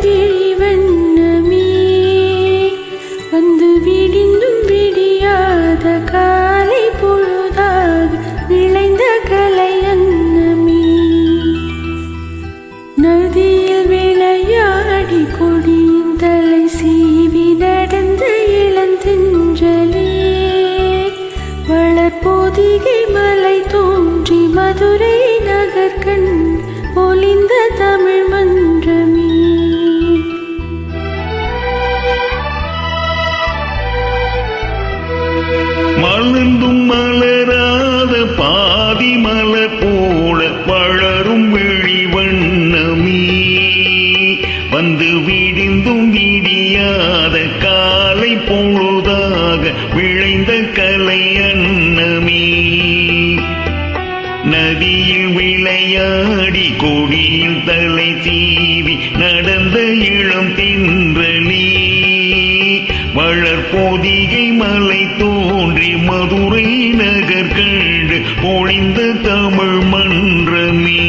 விழிவண்ணமே வந்து விடிந்தும் விடியாத காலை பொழுதாக விளைந்த கலை அன்னமே நதியில் விளையாடி கொடியின் தலை சீவி நடந்த இளந்தென்றலே வளர்போதிகை மலை தோன்றி மதுரை நகர் கண் பொலிந்த தமிழ் மன்றமே மலர்ந்தும் மலராத பாதி மலர் போல வளரும் விழிவண்ணமே வந்து விடிந்தும் விடியாத காலை பொழுதாக விளைந்த கலை அன்னமே நதியில் விளையாடி கொடியில் தலை தீவி நடந்த இளம் தென்றலே வளர்போதிகை மலை தோன்றி மதுரை நகர் கண்டு பொழிந்த தமிழ் மன்றமே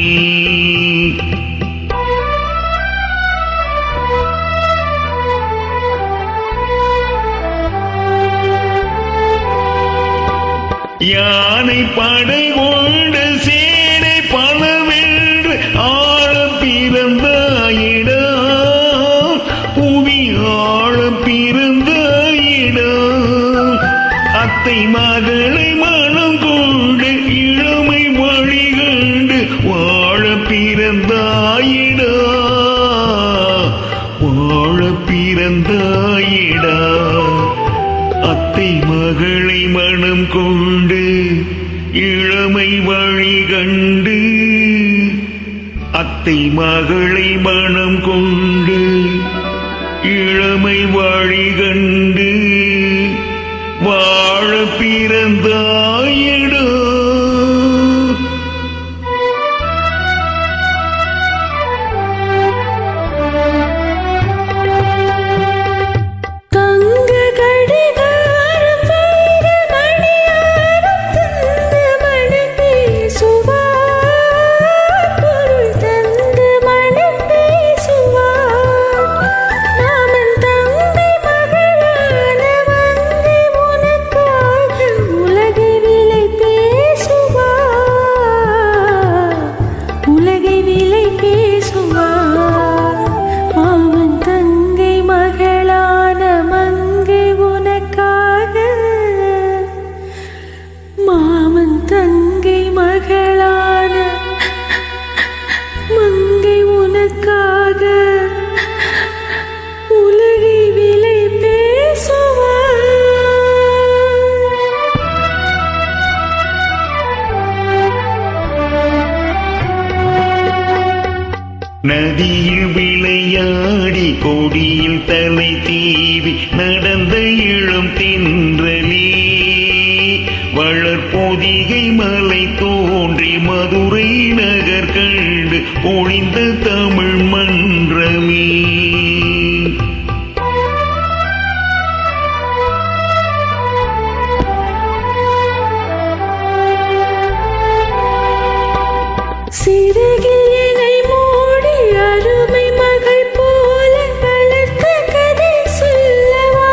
யானை படை கொண்ட சேனை பலவென்று ஆழ பிறந்தாயிடம் புவி ஆழ பிறந்தாயிடம் அத்தை மகளை மனம் கொண்டு இளமை வழி கண்டு வாழ பிறந்தாயிடம் வாழ பிறந்தாயிடம் அத்தை மகளை மனம் கொண்டு இளமை வழி கண்டு அத்தை மகளை மனம் கொண்டு இளமை வழி கண்டு வாழ பிறந்தாயிடோ தங்கை மகளான மங்கை உனக்காக உலகை விலை பேசுவார் நதியில் விளையாடி கொடியில் தலை தீவி நடந்த இளம் தென்றலே வளர்போதிகை மலை தோன்றி மதுரை நகர் கண்டு பொழிந்த தமிழ் மன்றமே சிறகில் என்னை மூடி அருமை மகள் போல வளர்த்த கதை சொல்லவா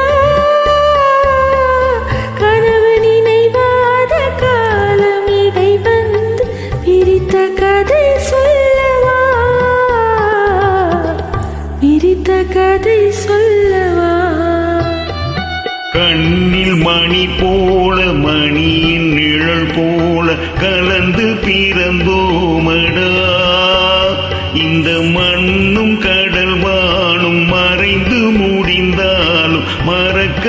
கனவு நினைவாத காலம் இடை வந்து பிரித்த கதை சொல்லவா பிரித்த கதை சொல்லவா கண்ணில் மணி போல மணியின் நிழல் போல கலந்து பிறந்தோமடா இந்த மண்ணும் கடல் வானும் மறைந்து முடிந்தாலும் மறக்க